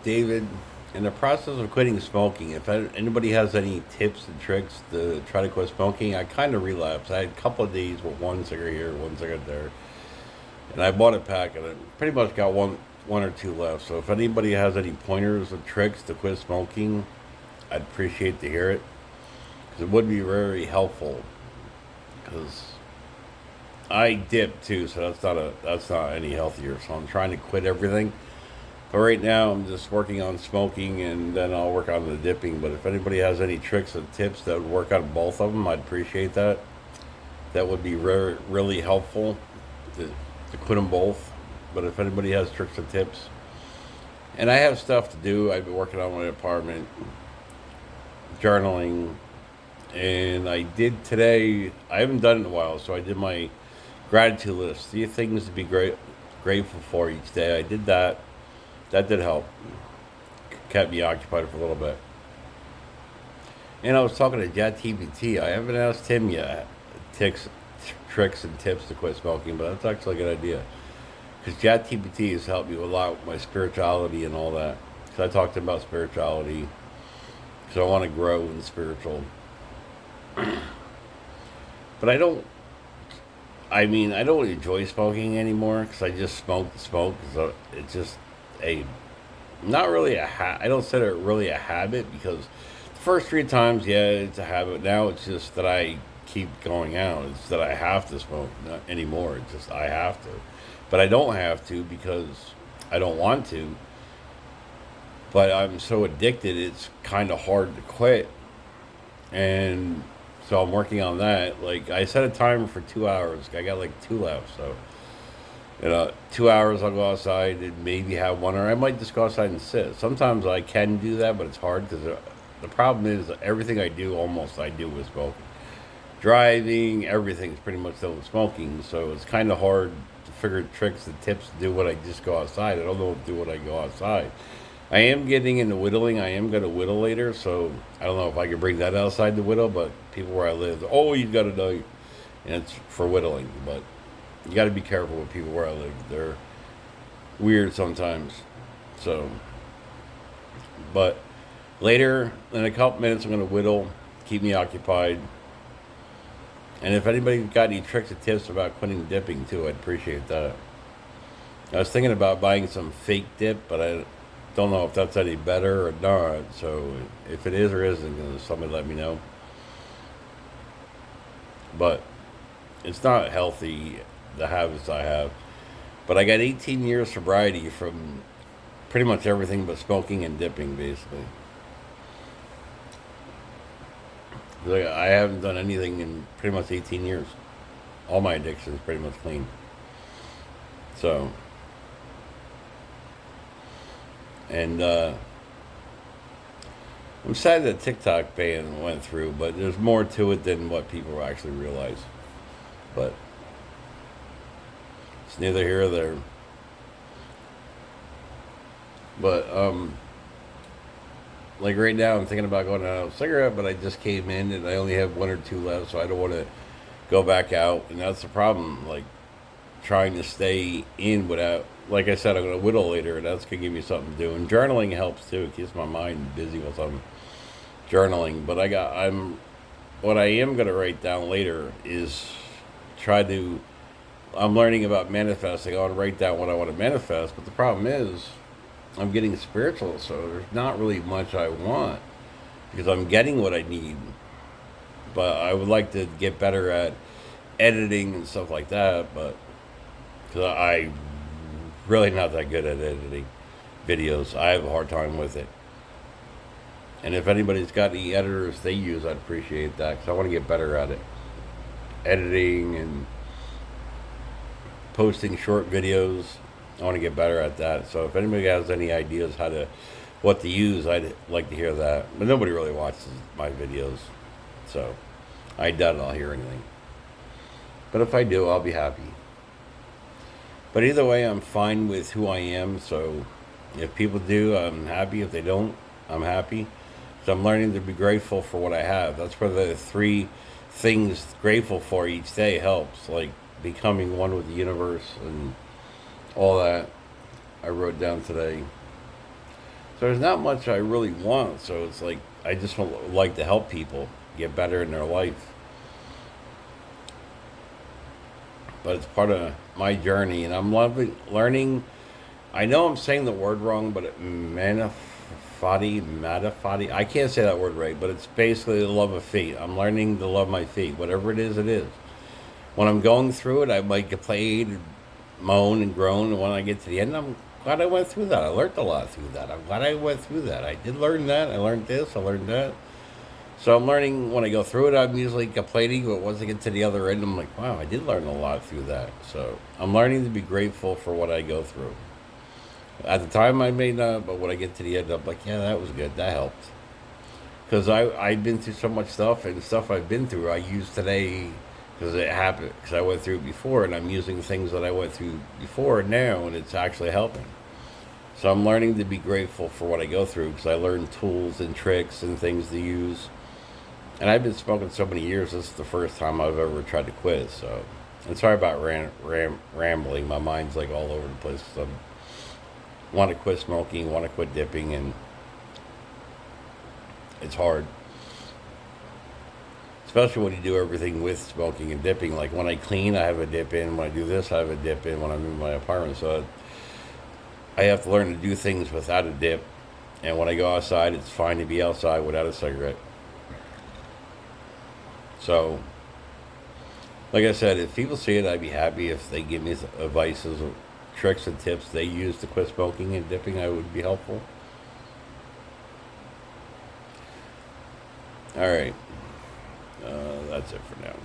David, in the process of quitting smoking, if anybody has any tips and tricks to try to quit smoking, I kind of relapsed. I had a couple of days with one cigarette here, one cigarette there, and I bought a pack, and I pretty much got one or two left. So if anybody has any pointers or tricks to quit smoking, I'd appreciate to hear it because it would be very helpful. Because I dip too, so that's not any healthier. So I'm trying to quit everything. But right now, I'm just working on smoking, and then I'll work on the dipping. But if anybody has any tricks and tips that would work on both of them, I'd appreciate that. That would be really helpful to quit them both. But if anybody has tricks and tips, and I have stuff to do, I've been working on my apartment, journaling, and I did today. I haven't done it in a while, so I did my gratitude list. 3 things to be grateful for each day. I did that. That did help. Kept me occupied for a little bit. And I was talking to ChatGPT. I haven't asked him yet tics, tricks and tips to quit smoking, but that's actually a good idea. Because ChatGPT has helped me a lot with my spirituality and all that. Because I talked to him about spirituality. Because I want to grow in spiritual. But I don't. I mean, I don't enjoy smoking anymore because I just smoke to smoke. So it's just a not really I don't consider it really a habit because the first 3 times, yeah, it's a habit. Now it's just that I keep going out. It's that I have to smoke not anymore. It's just I have to, but I don't have to because I don't want to. But I'm so addicted, it's kind of hard to quit, and so I'm working on that. Like I set a timer for 2 hours. I got like two left, so 2 hours I'll go outside and maybe have one, or I might just go outside and sit. Sometimes I can do that, but it's hard because the problem is that everything I do, almost I do with smoking. Driving, everything's pretty much done with smoking, so it's kind of hard to figure tricks and tips to do what I just go outside. I don't know what to do when I go outside. I am getting into whittling. I am going to whittle later, so I don't know if I can bring that outside to whittle, but people where I live, oh, you've got to know, and it's for whittling, but you got to be careful with people where I live. They're weird sometimes. So, but later in a couple minutes, I'm going to whittle, keep me occupied. And if anybody got any tricks or tips about quitting dipping too, I'd appreciate that. I was thinking about buying some fake dip, but I don't know if that's any better or not. So if it is or isn't, somebody let me know. But it's not healthy, the habits I have. But I got 18 years sobriety from pretty much everything but smoking and dipping, basically. Like, I haven't done anything in pretty much 18 years. All my addictions pretty much clean. So, and I'm sad that TikTok ban went through, but there's more to it than what people actually realize. But it's neither here or there. But like right now, I'm thinking about going out a cigarette, but I just came in and I only have one or two left, so I don't want to go back out, and that's the problem. Like trying to stay in without, like I said, I'm going to whittle later, and that's going to give me something to do. And journaling helps too; it keeps my mind busy with some journaling. But I'm what I am going to write down later is try to. I'm learning about manifesting. I want to write down what I want to manifest, but the problem is I'm getting spiritual, so there's not really much I want because I'm getting what I need. But I would like to get better at editing and stuff like that. But because I really not that good at editing videos, I have a hard time with it. And if anybody's got any editors they use, I'd appreciate that because I want to get better at it, editing and posting short videos. I want to get better at that. So if anybody has any ideas what to use, I'd like to hear that. But nobody really watches my videos, so I doubt I'll hear anything. But if I do, I'll be happy. But either way, I'm fine with who I am. So if people do, I'm happy. If they don't, I'm happy. So I'm learning to be grateful for what I have. That's where the 3 things grateful for each day helps. Like becoming one with the universe and all that I wrote down today. So there's not much I really want. So it's like I just like to help people get better in their life. But it's part of my journey, and I'm loving learning. I know I'm saying the word wrong, but manafati. I can't say that word right, but it's basically the love of feet. I'm learning to love my feet, whatever it is. It is. When I'm going through it, I might complain, and moan, and groan. And when I get to the end, I'm glad I went through that. I learned a lot through that. I'm glad I went through that. I did learn that. I learned this. I learned that. So I'm learning when I go through it. I'm usually complaining, but once I get to the other end, I'm like, wow, I did learn a lot through that. So I'm learning to be grateful for what I go through. At the time, I may not, but when I get to the end, I'm like, yeah, that was good. That helped. Because I've been through so much stuff, and stuff I've been through, I use today because it happened, because I went through it before, and I'm using things that I went through before now, and it's actually helping. So I'm learning to be grateful for what I go through because I learned tools and tricks and things to use. And I've been smoking so many years, this is the first time I've ever tried to quit. So, and sorry about rambling. My mind's like all over the place. So I want to quit smoking, want to quit dipping, and it's hard. Especially when you do everything with smoking and dipping. Like when I clean, I have a dip in. When I do this, I have a dip in when I'm in my apartment. So I have to learn to do things without a dip. And when I go outside, it's fine to be outside without a cigarette. So, like I said, if people see it, I'd be happy if they give me advices or tricks and tips they use to quit smoking and dipping. I would be helpful. All right. That's it for now.